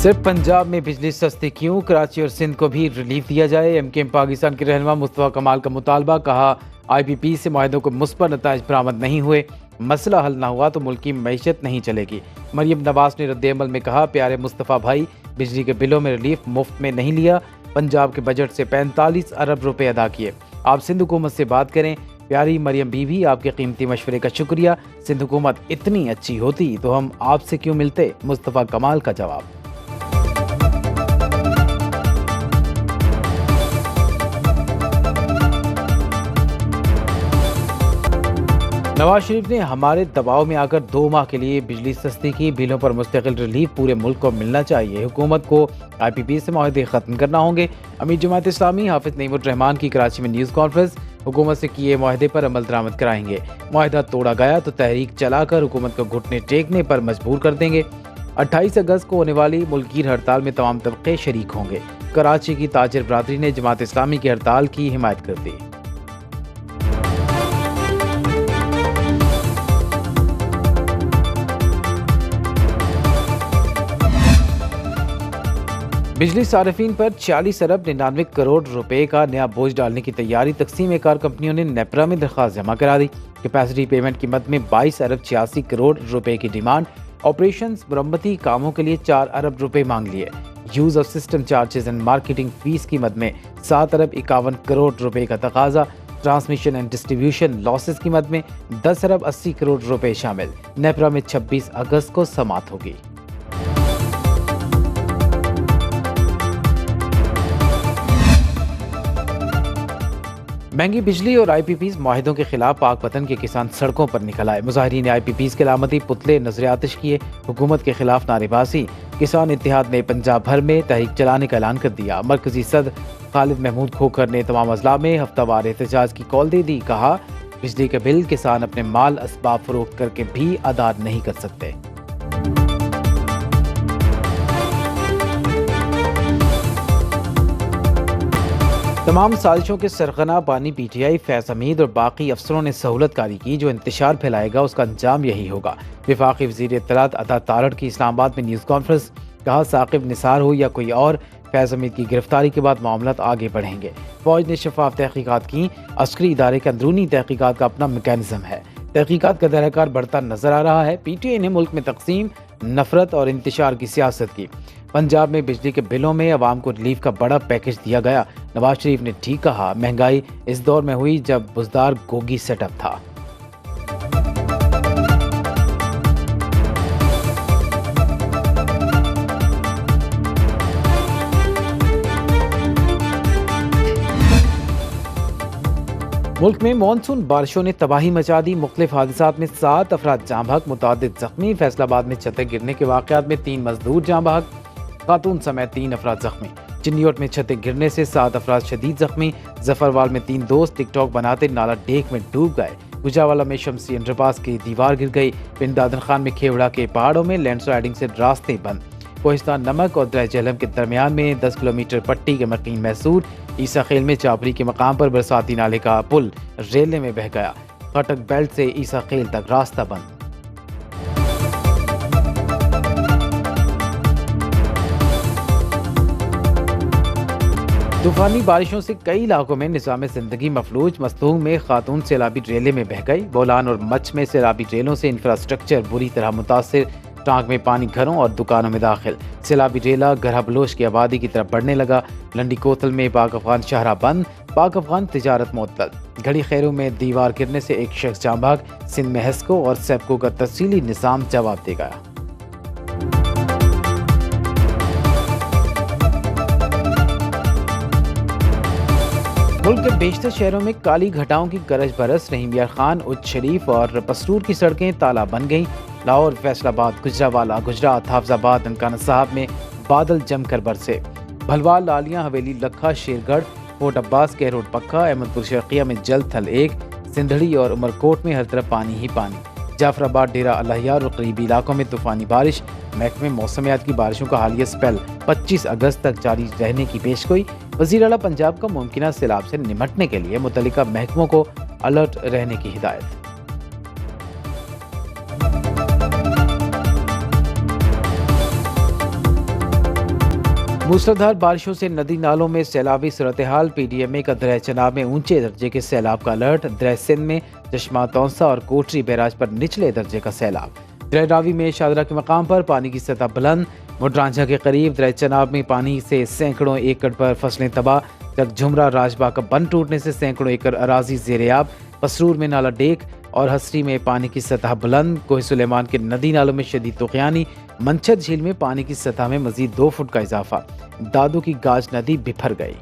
सिर्फ पंजाब में बिजली सस्ती क्यों, कराची और सिंध को भी रिलीफ दिया जाए। एमकेएम पाकिस्तान के रहनुमा मुस्तफा कमाल का मुतालबा, कहा आईपीपी से मुआहदों को मुस्बत नताइज बरामद नहीं हुए, मसला हल ना हुआ तो मुल्क की मईशत नहीं चलेगी। मरियम नवाज ने रद्द-ए-अमल में कहा, प्यारे मुस्तफा भाई, बिजली के बिलों में रिलीफ मुफ्त में नहीं लिया, पंजाब के बजट से 45 अरब रुपए अदा किए। आप सिंध हुकूमत से बात करें। प्यारी मरियम बीवी, आपके कीमती मशवरे का शुक्रिया। सिंध हुकूमत इतनी अच्छी होती तो हम आपसे क्यों मिलते। मुस्तफा कमाल का जवाब। नवाज शरीफ ने हमारे दबाव में आकर 2 माह के लिए बिजली सस्ती की, बिलों पर मुस्तकिल रिलीफ पूरे मुल्क को मिलना चाहिए। हुकूमत को आईपीपी से मुआहदे खत्म करना होंगे। अमीर जमात इस्लामी हाफिज नईमुर्रहमान की कराची में न्यूज़ कॉन्फ्रेंस, हुकूमत से किए मुआहदे पर अमल दरामद कराएंगे। मुआहदा तोड़ा गया तो तहरीक चलाकर हुकूमत को घुटने टेकने पर मजबूर कर देंगे। 28 अगस्त को होने वाली मुल्कीर हड़ताल में तमाम तबके शरीक होंगे। कराची की ताजिर बरादरी ने जमात इस्लामी की हड़ताल की हिमायत कर दी। बिजली सार्फिन पर 40 अरब 99 करोड़ रुपए का नया बोझ डालने की तैयारी। तकसीम कार कंपनियों ने नेपरा में दरख्वास्त जमा करा दी। कैपेसिटी पेमेंट की मद में 22 अरब 86 करोड़ रुपए की डिमांड। ऑपरेशन मरम्मती कामों के लिए 4 अरब रुपए मांग लिए। Use of system charges and marketing fees की मद में 7 अरब 51 करोड़ रुपए का तकाजा। ट्रांसमिशन एंड डिस्ट्रीब्यूशन लॉसेस की मद में 10 अरब 80 करोड़ रुपए शामिल। नेपरा में 26 अगस्त को समाप्त होगी। महंगी बिजली और आईपीपीज़ मुआहिदों के खिलाफ पाक वतन के किसान सड़कों पर निकल आए। मुजाहिरीन ने आईपीपीज़ के अलामती पुतले नजर आतिश किए। हुकूमत के खिलाफ नारेबाजी। किसान इत्तेहाद ने पंजाब भर में तहरीक चलाने का ऐलान कर दिया। मरकजी सदर खालिद महमूद खोखर ने तमाम अजला में हफ्तावार एहतजाज की कॉल दे दी। कहा, बिजली के बिल किसान अपने माल असबाब फरोख्त करके भी अदा नहीं कर सकते। तमाम साजिशों के सरगना बानी पीटीआई फैज हमीद और बाकी अफसरों ने सहूलत कारी की। जो इंतशार फैलाएगा उसका अंजाम यही होगा। वफाकी वज़ीर इत्तलात अता तारड़ की इस्लामाबाद में न्यूज़ कॉन्फ्रेंस, कहा साकिब निसार हो या कोई और, फैज हमीद की गिरफ्तारी के बाद मामलात आगे बढ़ेंगे। फौज ने शफाफ तहकीकात की। अस्करी इदारे के अंदरूनी तहकीकात का अपना मैकेनिज्म है। तहकीकात का दायरा बढ़ता नजर आ रहा है। पीटीआई ने मुल्क में तकसीम, नफरत और इंतशार की सियासत की। पंजाब में बिजली के बिलों में अवाम को रिलीफ का बड़ा पैकेज दिया गया। नवाज शरीफ ने ठीक कहा, महंगाई इस दौर में हुई जब बुजदार गोगी सेटअप था। मुल्क में मानसून बारिशों ने तबाही मचा दी। मुख्तलिफ हादसात में 7 अफराद जाँ बहक, मुतादिद जख्मी। फैसलाबाद में छतें गिरने के वाक़यात में 3 मजदूर जाँ बहक, खातून समेत 3 अफराद जख्मी। चिन्नियोट में छतें गिरने से 7 अफराद शदीद जख्मी। जफरवाल में 3 दोस्त टिकटॉक बनाते नाला डेक में डूब गए। गुजरावाला में शमसी अंडरपास की दीवार गिर गई। पिंड दादन खान में खेवड़ा के पहाड़ों में लैंडस्लाइडिंग से रास्ते बंद। कोहिस्तान नमक और दरिया झेलम के दरमियान में 10 किलोमीटर पट्टी के मकीन महसूर। ईसा खेल में चापरी के मकाम पर बरसाती नाले का पुल रेले में बह गया। खटक बेल्ट से ईसा खेल तक रास्ता बंद। तूफानी बारिशों से कई इलाकों में निज़ाम ज़िंदगी मफलूज। मस्तूंग में खातून सैलाबी रेले में बह गई। बोलान और मच में सैलाबी रेलों से इंफ्रास्ट्रक्चर बुरी तरह मुतासिर। टांग में पानी घरों और दुकानों में दाखिल। सैलाबी रेला गरहा बलोच की आबादी की तरफ बढ़ने लगा। लंडी कोतल में पाक अफगान शाहरा बंद। पाक अफगान तिजारत मुअत्तल। घड़ी खैरों में दीवार गिरने से एक शख्स जाँ बहक। सिंध में हेस्को और सेप्को का तफसीली निज़ाम जवाब देगा। मुल्क के बेशतर शहरों में काली घटाओं की गरज बरस रही। मियां खान, उच्च शरीफ और पसरूर की सड़कें ताला बन गईं। लाहौर, फैसलाबाद, गुजरावाला, गुजरात, हाफजाबाद, ननकाना साहब में बादल जमकर बरसे। भलवाल, लालियां, हवेली, लखा, शेरगढ़, फोर्ट अब्बास, केरोड पक्का, अहमदपुर शर्किया में जल थल 1, सिंधड़ी और उमरकोट में हर तरफ पानी ही पानी। जाफराबाद, डेरा अल्लाहियार और करीबी इलाकों में तूफानी बारिश। महकमे मौसमियात की बारिशों का हालिया स्पेल 25 अगस्त तक जारी रहने की पेशगोई। वज़ीर आला पंजाब का मुमकिना सैलाब से निमटने के लिए मुतल्लिका महकमों को अलर्ट रहने की हिदायत। मूसलाधार बारिशों से नदी नालों में सैलाबी सूरत हाल। PDMA का दरिया चनाब में ऊंचे दर्जे के सैलाब का अलर्ट। दरिया सिंध में चश्मा तौसा और कोटरी बैराज पर निचले दर्जे का सैलाब। दरिया रावी में शादरा के मकाम पर पानी की सतह बुलंद। मुडरांझा के करीब दरिया चनाब में पानी से सैकड़ों एकड़ पर फसलें तबाह। झुमरा राजबाग का बंद टूटने से सैकड़ों एकड़ अराजी ज़ेर-ए-आब। पसरूर में नाला डेक और हसरी में पानी की सतह बुलंद। कोह सुलेमान के नदी नालों में शदीद तूफ़ानी। मंछद झील में पानी की सतह में मजीद 2 फुट का इजाफा। दादू की गाज नदी बिफर गई।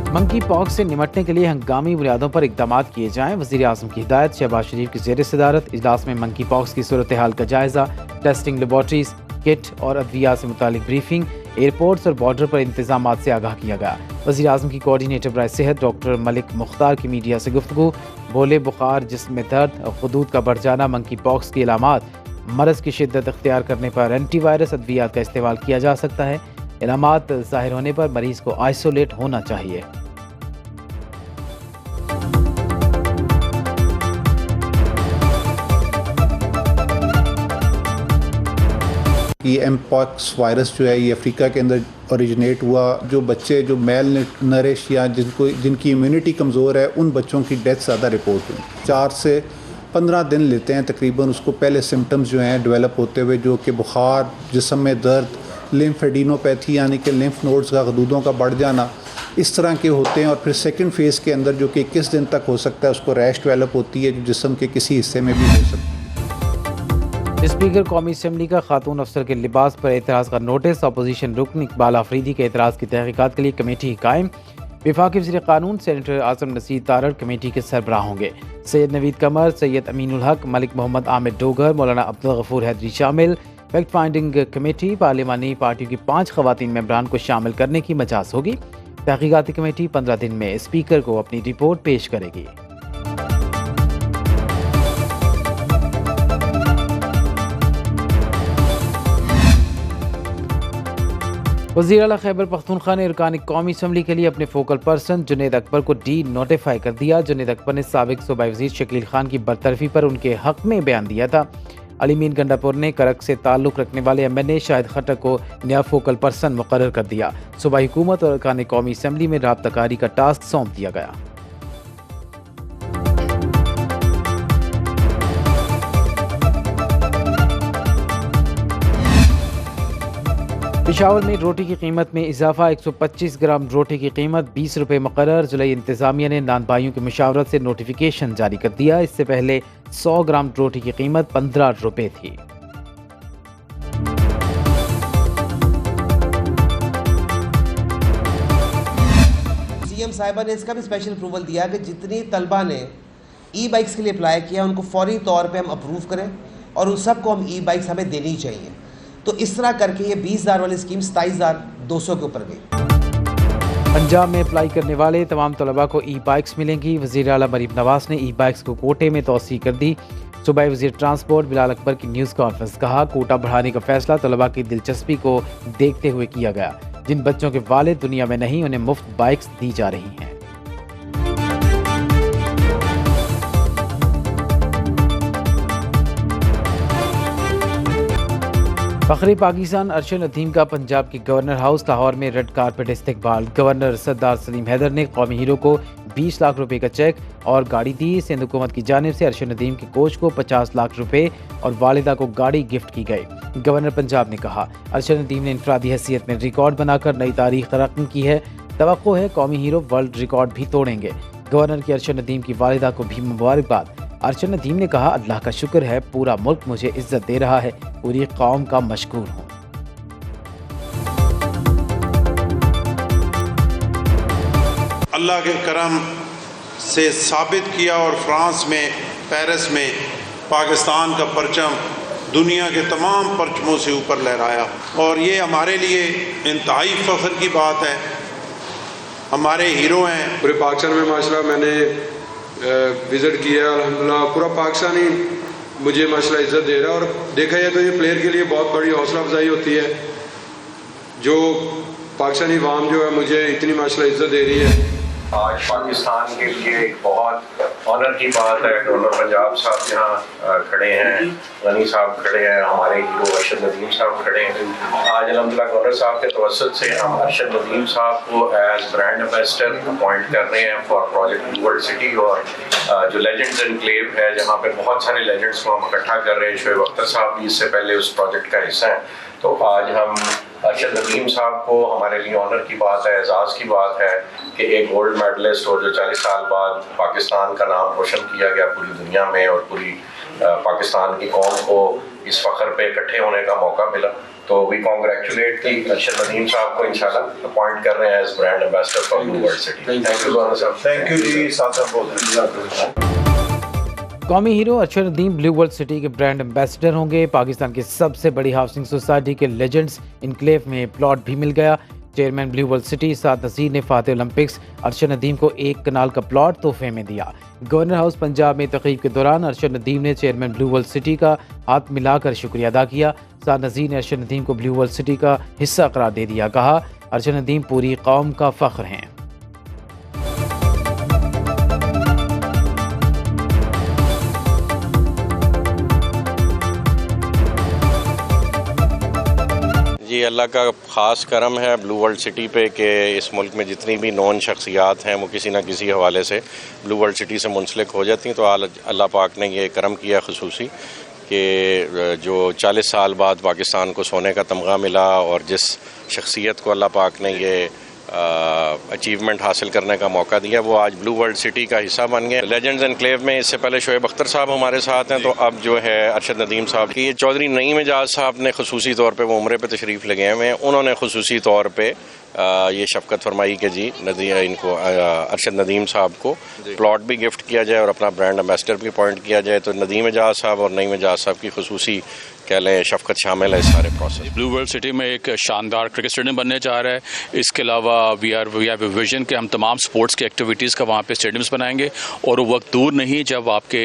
मंकी पॉक्स से निमटने के लिए हंगामी बुनियादों पर इकदाम किए जाएं। वज़ीर आज़म की हिदायत। शहबाज शरीफ की ज़ेर सदारत इजलास में मंकी पॉक्स की सूरत हाल का जायजा। टेस्टिंग लेबॉर्ट्रीज, किट और अद्विया से मुतालिक ब्रीफिंग। एयरपोर्ट्स और बॉर्डर पर इंतजाम से आगाह किया गया। वज़ीर आज़म की कोऑर्डिनेटर बराए सेहत डॉक्टर मलिक मुख्तार की मीडिया से गुफ्तगू। बोले बुखार, जिस्म में दर्द और खुदूद का बढ़ जाना मंकी पॉक्स की अलामात। मरज़ की शिद्दत अख्तियार करने पर एंटीवायरस अद्वियात का इस्तेमाल किया जा सकता है। अलामात ज़ाहिर होने पर मरीज़ को आइसोलेट होना चाहिए। ये एमपॉक्स वायरस जो है ये अफ्रीका के अंदर ओरिजिनेट हुआ। जो बच्चे जो मेल नरिश या जिनकी इम्यूनिटी कमज़ोर है उन बच्चों की डेथ ज़्यादा रिपोर्ट हुई। 4 से 15 दिन लेते हैं तकरीबन उसको पहले सिम्टम्स जो हैं डेवलप होते हुए, जो कि बुखार, जिस्म में दर्द, लिम्फेडिनोपैथी यानी कि लिम्फ नोड्स का गदूदों का बढ़ जाना, इस तरह के होते हैं। और फिर सेकंड फेज़ के अंदर जो कि 21 दिन तक हो सकता है उसको रैश डेवलप होती है जो जिस्म के किसी हिस्से में भी हो सकती है। स्पीकर कौमी असम्बली का खातून अफसर के लिबास पर एतराज़ का नोटिस। अपोजिशन रुकन इकबाल आफरीदी के एतराज़ की तहकीकात के लिए कमेटी कायम। वफाकी वज़ीर क़ानून सेनेटर आज़म नसीर तारड़ कमेटी के सरबराह होंगे। सैयद नवीद कमर, सैयद अमीनुल हक, मलिक मोहम्मद आमिर डोगर, मौलाना अब्दुल गफूर हैदरी शामिल। फैक्ट फाइंडिंग कमेटी पार्लिमानी पार्टियों की 5 ख़वातीन मेंबरान को शामिल करने की मजाज होगी। तहकीकाती कमेटी 15 दिन में स्पीकर को अपनी रिपोर्ट पेश करेगी। वज़ीर आला खैबर पख्तूनख्वा ने अरकान कौमी असम्बली के लिए अपने फोकल पर्सन जुनैद अकबर को डी नोटिफाई कर दिया। जुनैद अकबर ने साबिक सूबाई वज़ीर शकील खान की बरतरफी पर उनके हक में बयान दिया था। अलीमीन गंडापुर ने करक से ताल्लुक़ रखने वाले MNA शाहिद खट्टक को नया फोकल पर्सन मुकर्रर कर दिया। सूबाई हुकूमत और अरकान कौमी असम्बली में राब्ताकारी का टास्क सौंप दिया गया। पेशावर में रोटी की कीमत में इजाफा। 125 ग्राम रोटी की कीमत 20 रुपये मुकर्रर। ज़िला इंतज़ामिया ने नान भाइयों की मुशावरत से नोटिफिकेशन जारी कर दिया। इससे पहले 100 ग्राम रोटी की कीमत 15 रुपये थी। CM साहिबा ने इसका भी स्पेशल अप्रूवल दिया कि जितनी तलबा ने ई-बाइक्स के लिए अप्लाई किया उनको फौरी तौर पे हम अप्रूव करें और उन सबको हम ई-बाइक्स हमें देनी चाहिए। तो इस तरह करके ये 20,000 वाली स्कीम 27,200 के ऊपर गई। पंजाब में अप्लाई करने वाले तमाम तलबा को ई-बाइक्स मिलेंगी। वज़ीर आला मरीम नवाज ने ई-बाइक्स को कोटे में तोसी कर दी। सूबाई वज़ीर ट्रांसपोर्ट बिलाल अकबर की न्यूज़ कॉन्फ्रेंस। कहा कोटा बढ़ाने का फैसला तलबा की दिलचस्पी को देखते हुए किया गया। जिन बच्चों के वालिद दुनिया में नहीं उन्हें मुफ्त बाइक्स दी जा रही हैं। फ़ख्रे पाकिस्तान अरशद नदीम का पंजाब की गवर्नर हाउस लाहौर में रेड कारपेट इस्तकबाल। गवर्नर सरदार सलीम हैदर ने कौमी हीरो को 20 लाख रुपए का चेक और गाड़ी दी। सिंध हुकूमत की जानिब से अरशद नदीम के कोच को 50 लाख रुपए और वालिदा को गाड़ी गिफ्ट की गई। गवर्नर पंजाब ने कहा अरशद नदीम ने इनफरादी हैसियत में रिकॉर्ड बनाकर नई तारीख तरक्की की है। तवक्को है कौमी हीरो वर्ल्ड रिकॉर्ड भी तोड़ेंगे। गवर्नर की अरशद नदीम की वालिदा को भी मुबारकबाद। अरशद नदीम ने कहा अल्लाह का शुक्र है पूरा मुल्क मुझे इज्जत दे रहा है, पूरी कौम का मशकूर हूँ। अल्लाह के करम से साबित किया और फ्रांस में पेरिस में पाकिस्तान का परचम दुनिया के तमाम परचमों से ऊपर लहराया और ये हमारे लिए इंतहाई फ़ख्र की बात है। हमारे हीरो हैं। पूरे पाकिस्तान में माशाल्लाह मैंने विज़िट किया अल्हम्दुलिल्लाह। पूरा पाकिस्तान ही मुझे माशाल्लाह इज़्ज़त दे रहा है और देखा जाए तो ये प्लेयर के लिए बहुत बड़ी हौसला अफजाई होती है जो पाकिस्तानी अवाम जो है मुझे इतनी माशाल्लाह इज्जत दे रही है। आज पाकिस्तान के लिए एक बहुत ऑनर की बात है। डॉक्टर पंजाब साहब यहाँ खड़े हैं, गनी साहब खड़े हैं, हमारे हीरो अरशद नदीम साहब खड़े हैं। आज अल्हम्दुलिल्लाह गवर्नर साहब के तवज्जुह से हम अरशद नदीम साहब को एज ब्रांड एम्बेसडर अपॉइंट कर रहे हैं for project blue World city. और जो लेजेंड्स एनक्लेव है जहाँ पे बहुत सारे लेजेंड्स को हम इकट्ठा कर रहे हैं, शोएब अख्तर साहब भी इससे पहले उस प्रोजेक्ट का हिस्सा हैं। तो आज हम अरशद नदीम साहब को, हमारे लिए ऑनर की बात है, एजाज़ की बात है कि एक गोल्ड मेडलिस्ट और जो 40 साल बाद पाकिस्तान का नाम रोशन किया गया पूरी दुनिया में और पूरी पाकिस्तान की कौम को इस फ़ख्र पे इकट्ठे होने का मौका मिला। तो वी कॉन्ग्रेचुलेट की अरशद नदीम साहब को इंशाल्लाह अपॉइंट कर रहे हैं as brand ambassador for Blue World City. Thank you governor साहब। Thank you ji. साथ कौमी hero Arshad Nadeem Blue World City के ब्रांड एम्बेसडर होंगे। पाकिस्तान की सबसे बड़ी हाउसिंग सोसाइटी के लेजेंड्स इनक्लेव में प्लॉट भी मिल गया। Chairman Blue World City Saad Nazir ने फाते ओलंपिक्स अरशद नदीम को 1 कनाल का प्लॉट तोहफे में दिया। गवर्नर हाउस पंजाब में तकरीब के दौरान अरशद नदीम ने चेयरमैन ब्लू वर्ल्ड सिटी का हाथ मिलाकर शुक्रिया अदा किया। साद नज़ीर ने अरशद नदीम को ब्लू वर्ल्ड सिटी का हिस्सा करार दे दिया। कहा, अरशद नदीम पूरी कौम का फ़ख्र हैं। जी, अल्लाह का ख़ास करम है ब्लू वर्ल्ड सिटी पे कि इस मुल्क में जितनी भी नॉन शख्सियात हैं वो किसी न किसी हवाले से ब्लू वर्ल्ड सिटी से मुंसलिक हो जाती हैं। तो अल्लाह पाक ने ये करम किया खुसूसी कि जो 40 साल बाद पाकिस्तान को सोने का तमगा मिला और जिस शख्सियत को अल्लाह पाक ने ये अचीवमेंट हासिल करने का मौका दिया वो आज ब्लू वर्ल्ड सिटी का हिस्सा बन गए। लेजेंड्स एनक्लेव में इससे पहले शोएब अख्तर साहब हमारे साथ हैं, तो अब जो है अरशद नदीम साहब की, ये चौधरी नईम एजाज साहब ने खुसूसी तौर पे वो उम्रे पे तशरीफ़ ले गए हुए हैं। उन्होंने खुसूसी तौर पे ये शफ़क़त फरमाई कि जी इनको अरशद नदीम साहब को प्लॉट भी गिफ्ट किया जाए और अपना ब्रांड एम्बेसडर भी अपॉइंट किया जाए। तो नदीम एजाज साहब और नईम एजाज साहब की खुसूसी कह लें शफ़क़त शामिल है इस सारे प्रोसेस। ब्लू वर्ल्ड सिटी में एक शानदार क्रिकेट स्टेडियम बनने जा रहा है। इसके अलावा वी हैव ए विजन कि हम तमाम स्पोर्ट्स की एक्टिविटीज़ का वहाँ पे स्टेडियम्स बनाएंगे और वो वक्त दूर नहीं जब आपके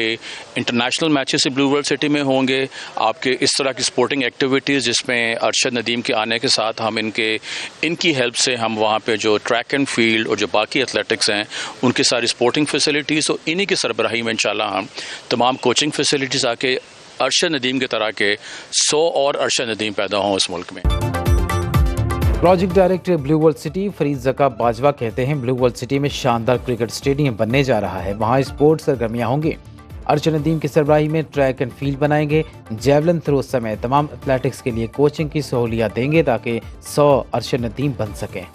international matches blue World city में होंगे। आपके इस तरह की स्पोर्टिंग एक्टिविटीज़ जिसमें अरशद नदीम के आने के साथ हम इनकी हेल्प से हम वहाँ पे जो ट्रैक एंड फील्ड और जो बाकी एथलेटिक्स हैं उनकी सारी स्पोर्टिंग फैसिलिटीज़ और इन्हीं की सरबराही में इंशाल्लाह हम तमाम कोचिंग फैसिलिटीज़ आके अरशद नदीम की तरह के 100 और अरशद नदीम पैदा हों इस मुल्क में। Project director blue World city Farid Zaka Bajwa कहते हैं, ब्लू वर्ल्ड सिटी में शानदार क्रिकेट स्टेडियम बनने जा रहा है। वहाँ स्पोर्ट्स सरगर्मियाँ होंगी। अरशद नदीम की सरबराही में ट्रैक एंड फील्ड बनाएंगे। जेवलिन थ्रो समेत तमाम एथलेटिक्स के लिए कोचिंग की सहूलियत देंगे ताकि 100 अरशद नदीम बन सकें।